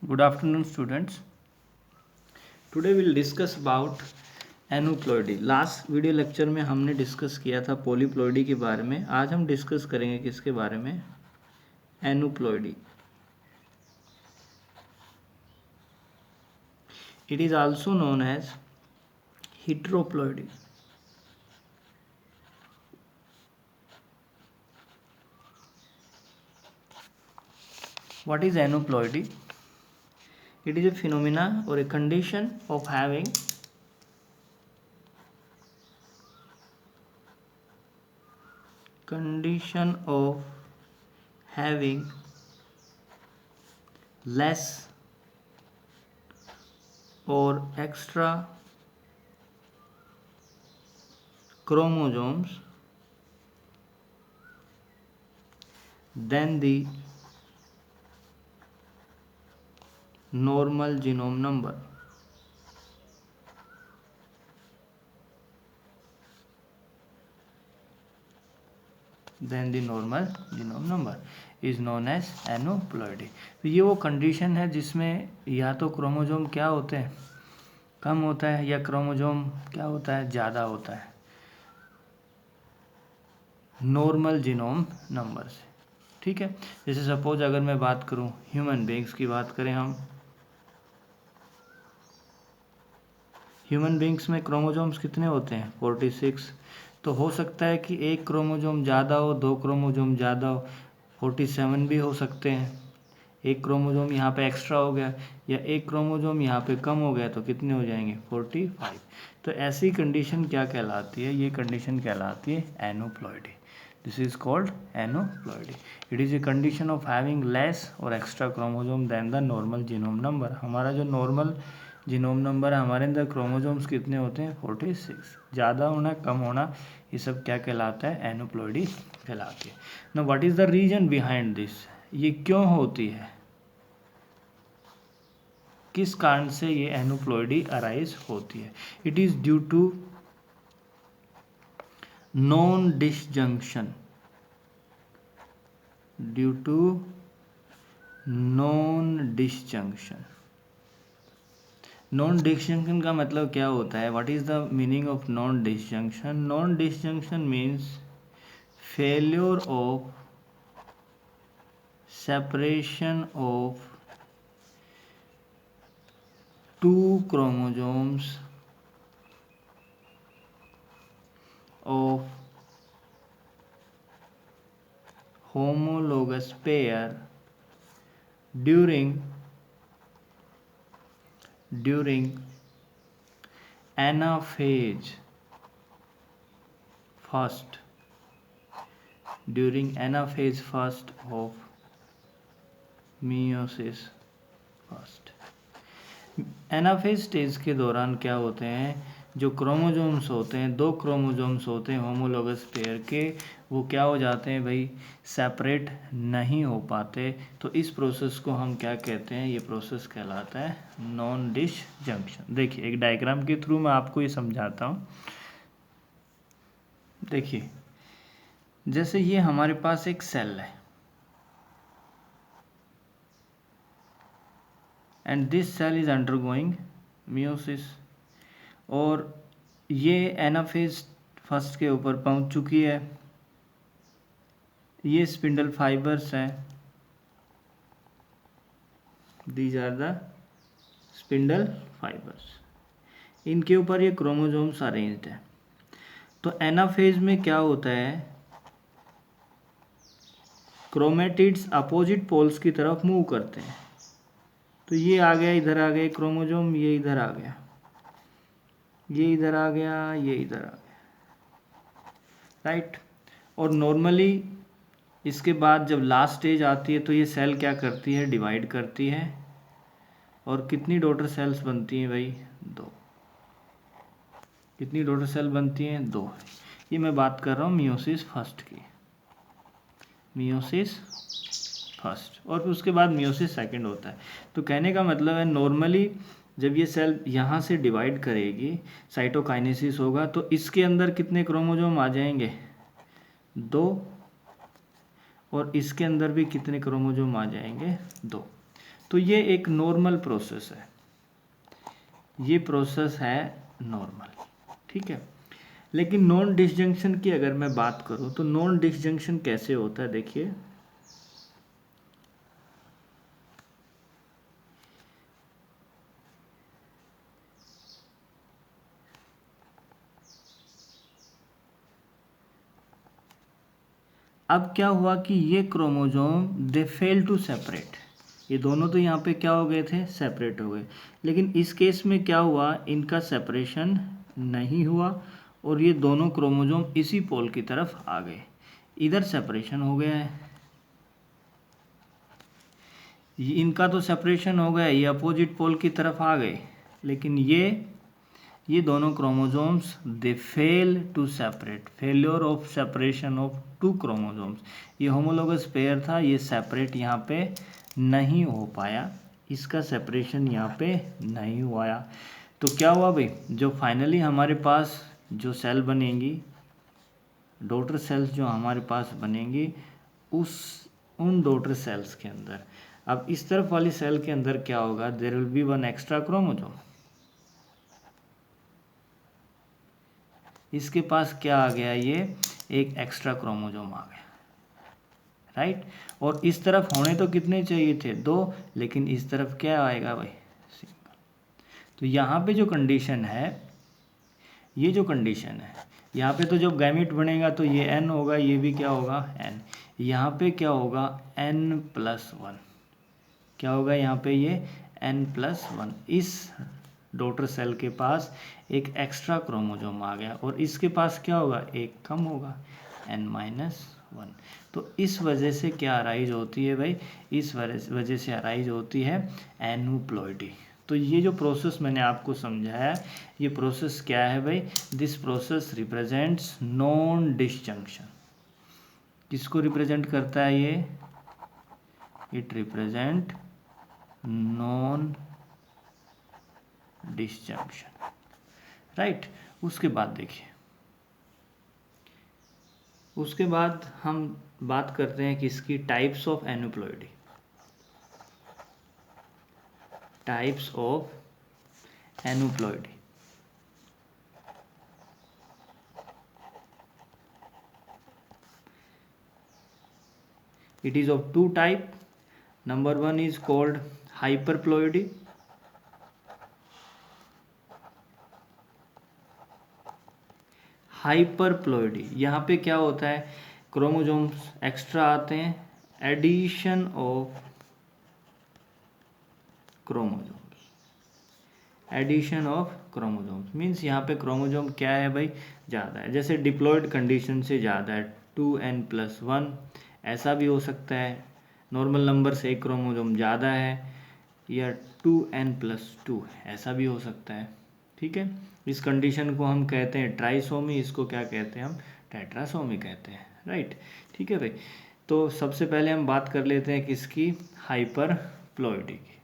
Good afternoon, students. Today we'll discuss about aneuploidy. Last video lecture में हमने discuss किया था पॉलीप्लॉइडी के बारे में। आज हम डिस्कस करेंगे किसके बारे में? Aneuploidy. It is also known as heteroploidy. What is aneuploidy? It is a phenomena or a condition of having less or extra chromosomes than the normal genome number. Then the normal genome number is known as एनोप्लॉइडी। तो ये वो condition है जिसमें या तो chromosome क्या होते हैं, कम होता है, या क्रोमोजोम क्या होता है, ज़्यादा होता है नॉर्मल जीनोम नंबर से। ठीक है, जैसे सपोज अगर मैं बात करूं ह्यूमन बींग्स की बात करें हम, ह्यूमन बींग्स में क्रोमोजोम्स कितने होते हैं? 46। तो हो सकता है कि एक क्रोमोजोम ज़्यादा हो, दो क्रोमोजोम ज़्यादा हो, 47 भी हो सकते हैं। एक क्रोमोजोम यहाँ पे एक्स्ट्रा हो गया या एक क्रोमोजोम यहाँ पे कम हो गया तो कितने हो जाएंगे? 45। तो ऐसी कंडीशन क्या कहलाती है? ये कंडीशन कहलाती है aneuploidy. This is called aneuploidy. It is a condition of having less और extra chromosome than the normal genome number. हमारा जो नॉर्मल जीनोम नंबर है, हमारे अंदर क्रोमोजोम्स कितने होते हैं? 46। ज़्यादा होना, कम होना, ये सब क्या कहलाता है? एनोप्लॉइडी कहलाती है। Now what is the reason behind this? ये क्यों होती है, किस कारण से ये एनोप्लॉइडी अराइज होती है? It is due to non disjunction. Due to non disjunction. Non disjunction का मतलब क्या होता है? What is the meaning of non disjunction? Non disjunction means failure of separation of two chromosomes of homologous pair during anaphase first of meiosis first। Anaphase stage के दौरान क्या होते हैं? जो क्रोमोजोम्स होते हैं, दो क्रोमोजोम्स होते हैं होमोलोगस पेयर के, वो क्या हो जाते हैं भाई? सेपरेट नहीं हो पाते। तो इस प्रोसेस को हम क्या कहते हैं? ये प्रोसेस कहलाता है नॉन डिसजंक्शन। देखिए एक डायग्राम के थ्रू मैं आपको ये समझाता हूँ। देखिए जैसे ये हमारे पास एक सेल है and this cell is undergoing meiosis, और ये एनाफेज फर्स्ट के ऊपर पहुंच चुकी है। ये स्पिंडल फाइबर्स हैं, these are the spindle fibres. इनके ऊपर ये क्रोमोजोम्स अरेंज्ड है। तो एनाफेज में क्या होता है? क्रोमेटिड्स अपोजिट पोल्स की तरफ मूव करते हैं। तो ये आ गया, इधर आ गया क्रोमोजोम, ये इधर आ गया, ये इधर आ गया, ये इधर आ गया, राइट। और नॉर्मली इसके बाद जब लास्ट स्टेज आती है तो ये सेल क्या करती है? डिवाइड करती है। और कितनी डॉटर सेल्स बनती हैं भाई? 2। कितनी डॉटर सेल बनती हैं? 2। ये मैं बात कर रहा हूँ मियोसिस फर्स्ट की, मियोसिस फर्स्ट, और फिर उसके बाद मियोसिस सेकंड होता है। तो कहने का मतलब है नॉर्मली जब ये सेल यहाँ से डिवाइड करेगी, साइटोकाइनेसिस होगा, तो इसके अंदर कितने क्रोमोजोम आ जाएंगे? 2। और इसके अंदर भी कितने क्रोमोजोम आ जाएंगे? 2। तो ये एक नॉर्मल प्रोसेस है, ये प्रोसेस है नॉर्मल, ठीक है। लेकिन नॉन डिसजंक्शन की अगर मैं बात करूं तो नॉन डिसजंक्शन कैसे होता है, देखिए अब क्या हुआ कि ये chromosome they fail to separate, ये दोनों तो यहाँ पे क्या हो गए थे, सेपरेट हो गए। लेकिन इस केस में क्या हुआ, इनका सेपरेशन नहीं हुआ और ये दोनों क्रोमोजोम इसी पोल की तरफ आ गए, इधर सेपरेशन हो गया है, इनका तो सेपरेशन हो गया, ये अपोजिट पोल की तरफ आ गए। लेकिन ये दोनों chromosomes they fail to separate, failure of separation of two chromosomes, ये होमोलोगस पेयर था, ये सेपरेट यहाँ पे नहीं हो पाया, इसका सेपरेशन यहाँ पे नहीं हुआ। तो क्या हुआ भाई, जो फाइनली हमारे पास जो सेल बनेंगी, डॉटर सेल्स जो हमारे पास बनेंगी, उन डॉटर सेल्स के अंदर अब इस तरफ वाली सेल के अंदर क्या होगा, there will be one extra chromosome, इसके पास क्या आ गया, ये एक एक्स्ट्रा क्रोमोजोम आ गया, राइट। और इस तरफ होने तो कितने चाहिए थे, 2, लेकिन इस तरफ क्या आएगा भाई, सिंगल। तो यहाँ पे जो कंडीशन है, ये जो कंडीशन है, यहाँ पे तो जब गैमेट बनेगा तो ये n होगा, ये भी क्या होगा n, यहाँ पे क्या होगा n+1, क्या होगा यहाँ पे ये n+1, इस डॉटर सेल के पास एक एक्स्ट्रा क्रोमोजोम आ गया और इसके पास क्या होगा, एक कम होगा n-1। तो इस वजह से क्या अराइज होती है भाई, इस वजह से अराइज होती है एनूप्लॉइडी। तो ये जो प्रोसेस मैंने आपको समझाया, ये प्रोसेस क्या है भाई, this process represents non disjunction. किसको रिप्रेजेंट करता है ये, it represent non disjunction, right. उसके बाद देखिए, उसके बाद हम बात करते हैं कि इसकी types of aneuploidy, types of aneuploidy. It is of two type. Number one is called hyperploidy. Hyperploidy, यहाँ पे क्या होता है, क्रोमोजोम्स एक्स्ट्रा आते हैं, addition of chromosomes, addition of chromosomes means यहाँ पे क्रोमोजोम क्या है भाई, ज़्यादा है। जैसे डिप्लॉयड कंडीशन से ज़्यादा है, 2n+1, ऐसा भी हो सकता है, नॉर्मल नंबर से एक क्रोमोजोम ज़्यादा है, या 2n+2, ऐसा भी हो सकता है, ठीक है। इस कंडीशन को हम कहते हैं ट्राइसोमी, इसको क्या कहते हैं हम, टेट्रासोमी कहते हैं, राइट, ठीक है भाई। तो सबसे पहले हम बात कर लेते हैं किसकी, हाइपरप्लॉइडी की।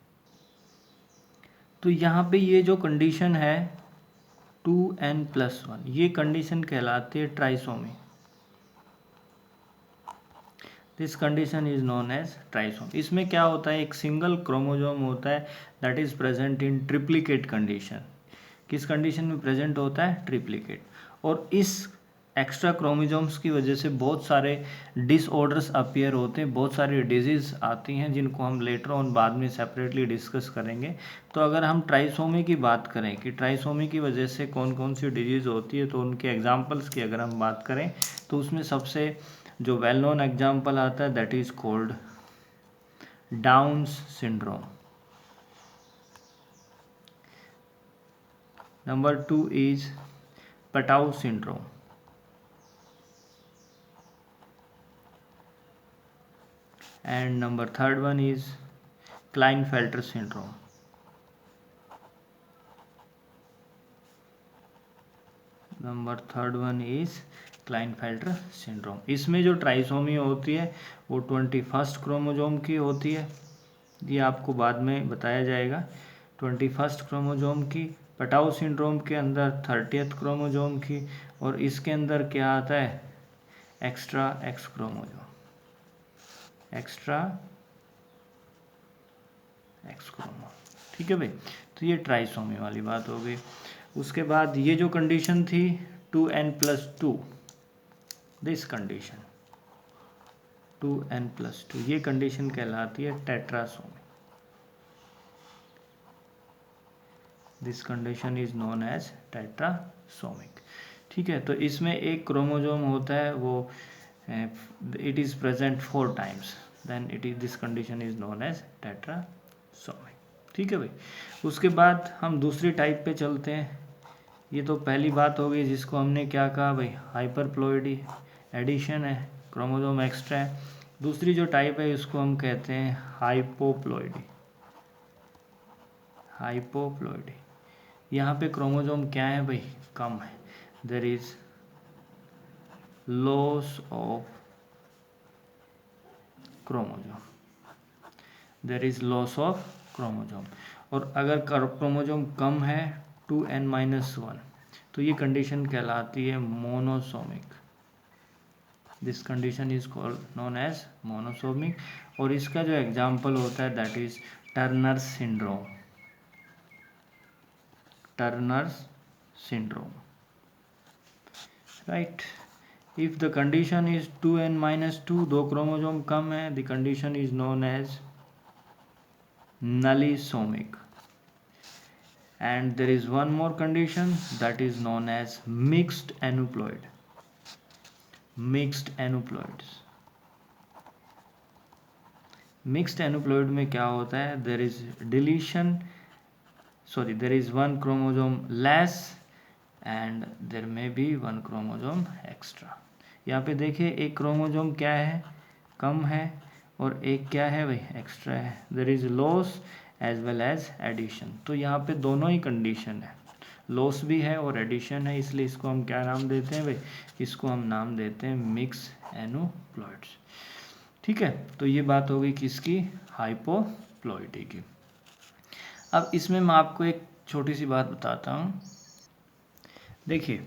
तो यहाँ पे ये जो कंडीशन है 2n+1, ये कंडीशन कहलाती है trisomy, this condition is known as trisome. इसमें क्या होता है, एक सिंगल क्रोमोजोम होता है that is present in triplicate condition. किस कंडीशन में प्रेजेंट होता है, ट्रिप्लिकेट। और इस एक्स्ट्रा क्रोमोजोम्स की वजह से बहुत सारे डिसऑर्डर्स अपीयर होते हैं, बहुत सारी डिजीज़ आती हैं जिनको हम लेटर ऑन बाद में सेपरेटली डिस्कस करेंगे। तो अगर हम ट्राइसोमी की बात करें कि ट्राइसोमी की वजह से कौन कौन सी डिजीज़ होती है, तो उनके एग्जांपल्स की अगर हम बात करें तो उसमें सबसे जो वेल नोन एग्जाम्पल आता है that is called downs syndrome. Number 2 is Patau syndrome. And number 3rd one is Klinefelter syndrome. Number 3rd one is Klinefelter syndrome. इसमें जो ट्राइसोमी होती है वो 21st क्रोमोजोम की होती है, ये आपको बाद में बताया जाएगा, 21st क्रोमोजोम की। पटाउ सिंड्रोम के अंदर 30th क्रोमोजोम की, और इसके अंदर क्या आता है, extra X chromosome, extra X chromo. ठीक है भाई, तो ये ट्राइसोमी वाली बात हो गई। उसके बाद ये जो कंडीशन थी 2n+2, दिस कंडीशन 2n+2, ये कंडीशन कहलाती है tetrasomy. This condition is known as tetrasomic. ठीक है, तो इसमें एक क्रोमोजोम होता है, वो it is present 4 times, then it is this condition is known as tetrasomic. ठीक है भाई, उसके बाद हम दूसरी टाइप पे चलते हैं। ये तो पहली बात हो गई जिसको हमने क्या कहा भाई, हाइपरप्लॉइडी, एडिशन है, क्रोमोजोम एक्स्ट्रा है। दूसरी जो टाइप है इसको हम कहते हैं हाइपोप्लॉइडी। हाइपोप्लॉइडी, यहाँ पे क्रोमोजोम क्या है भाई, कम है, there is loss of chromosome, there is loss of chromosome. और अगर क्रोमोजोम कम है 2n-1, तो ये कंडीशन कहलाती है monosomic. This condition is known as monosomic. और इसका जो एग्जाम्पल होता है that is Turner syndrome. Turner syndrome, right. If the condition is 2n-2, 2 chromosome कम है, the condition is known as nullisomic. And there is one more condition that is known as mixed aneuploid. Mixed aneuploids. Mixed aneuploid में क्या होता है, there is deletion, sorry, there is one chromosome less and there may be one chromosome extra. यहाँ पे देखिए एक chromosome क्या है, कम है, और एक क्या है भाई, एक्स्ट्रा है। there is loss as well as addition. तो यहाँ पे दोनों ही कंडीशन है, लॉस भी है और एडिशन है, इसलिए इसको हम क्या नाम देते हैं भाई, इसको हम नाम देते हैं मिक्स एनोप्लॉइड्स। ठीक है, तो ये बात हो गई किसकी, हाइपोप्लॉइडी की। अब इसमें मैं आपको एक छोटी सी बात बताता हूँ। देखिए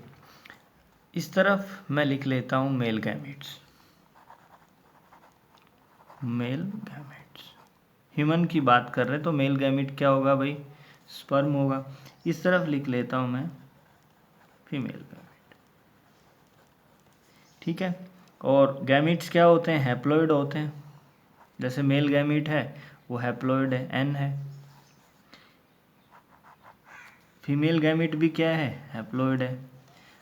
इस तरफ मैं लिख लेता हूँ male gametes, male gametes, human की बात कर रहे हैं तो मेल गैमेट क्या होगा भाई, स्पर्म होगा। इस तरफ लिख लेता हूं मैं फीमेल गैमेट। ठीक है, और गैमेट्स क्या होते हैं, हैप्लॉइड होते हैं। जैसे मेल गैमेट है वो हैप्लॉइड है, एन है। फीमेल गैमेट भी क्या है, हैप्लॉइड है।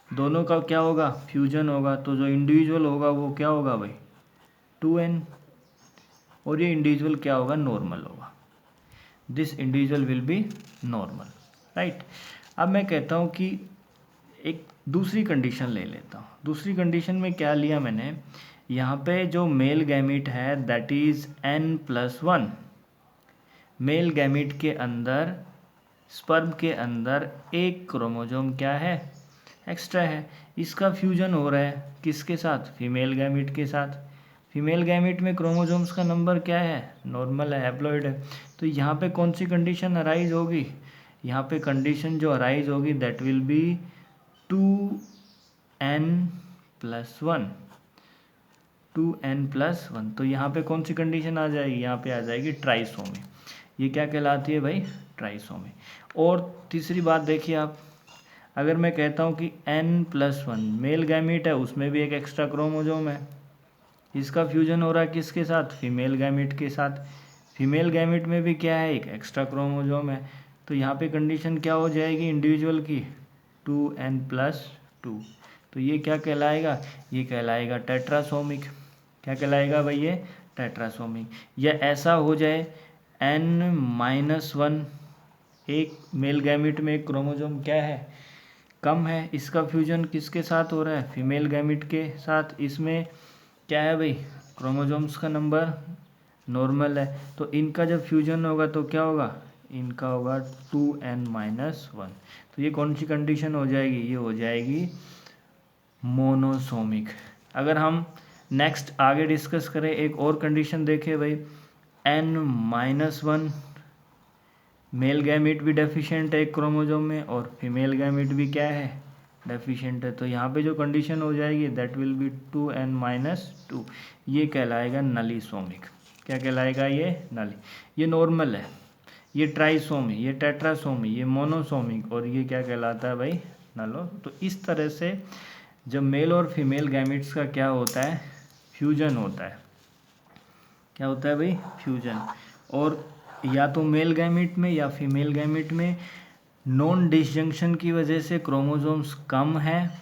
दोनों का क्या होगा, फ्यूजन होगा, तो जो इंडिविजुअल होगा वो क्या होगा भाई, 2n, और ये इंडिविजुअल क्या होगा, नॉर्मल होगा। This individual will be normal, right. अब मैं कहता हूँ कि एक दूसरी कंडीशन ले लेता हूँ। दूसरी कंडीशन में क्या लिया मैंने, यहाँ पे जो मेल गैमेट है that is n+1। Male gamete के अंदर, स्पर्म के अंदर एक क्रोमोजोम क्या है, एक्स्ट्रा है। इसका फ्यूजन हो रहा है किसके साथ, फीमेल गैमेट के साथ। फीमेल गैमेट में क्रोमोजोम्स का नंबर क्या है, नॉर्मल है, हैप्लॉइड है। तो यहाँ पे कौन सी कंडीशन अराइज होगी, यहाँ पे कंडीशन जो अराइज होगी that will be 2n+1, 2n+1। तो यहाँ पे कौन सी कंडीशन आ जाएगी, यहाँ पे आ जाएगी ट्राइसोमी। ये क्या कहलाती है भाई, ट्राइसोमी। और तीसरी बात देखिए आप, अगर मैं कहता हूँ कि n+1 मेल गैमेट है, उसमें भी एक एक्स्ट्रा क्रोमोजोम है, इसका फ्यूजन हो रहा है किसके साथ, फीमेल गैमेट के साथ। फीमेल गैमेट में भी क्या है, एक एक्स्ट्रा क्रोमोजोम है। तो यहाँ पे कंडीशन क्या हो जाएगी इंडिविजुअल की, 2n+2। तो ये क्या कहलाएगा, ये कहलाएगा टेट्रासोमिक। क्या कहलाएगा भाई, ये टेट्रासोमिक। या ऐसा हो जाए n-1, एक मेल गैमेट में एक क्रोमोजोम क्या है, कम है, इसका फ्यूजन किसके साथ हो रहा है, फीमेल गैमेट के साथ। इसमें क्या है भाई, क्रोमोजोम्स का नंबर नॉर्मल है, तो इनका जब फ्यूजन होगा तो क्या होगा, इनका होगा 2n-1। तो ये कौन सी कंडीशन हो जाएगी, ये हो जाएगी मोनोसोमिक। अगर हम नेक्स्ट आगे डिस्कस करें, एक और कंडीशन देखें भाई, n-1 मेल गैमेट भी डेफिशिएंट है एक क्रोमोजोम में, और फीमेल गैमेट भी क्या है, डेफिशिएंट है। तो यहाँ पे जो कंडीशन हो जाएगी दैट विल बी 2n-2। ये कहलाएगा नलिसोमिक। क्या कहलाएगा, ये नली, ये नॉर्मल है। ये ट्राइसोमी, ये टेट्रासोमी, ये मोनोसोमिक, और ये क्या कहलाता है भाई, नलो। तो इस तरह से जब मेल और फीमेल गैमेट्स का क्या होता है, फ्यूजन होता है। क्या होता है भाई, फ्यूजन। और या तो मेल गैमेट में या फीमेल गैमेट में नॉन डिसजंक्शन की वजह से क्रोमोसोम्स कम है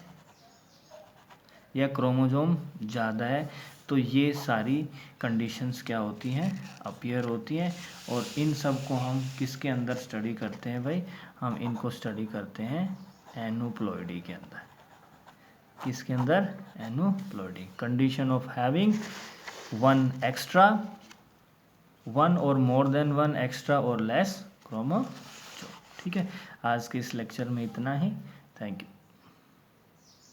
या क्रोमोसोम ज़्यादा है, तो ये सारी कंडीशंस क्या होती हैं, अपीयर होती हैं। और इन सब को हम किसके अंदर स्टडी करते हैं भाई, हम इनको स्टडी करते हैं एनूप्लॉइडी के अंदर। किसके अंदर, aneuploidy. Condition of having one extra, one और मोर देन वन एक्स्ट्रा और लेस क्रोमोसोम। ठीक है, आज के इस लेक्चर में इतना ही। Thank you.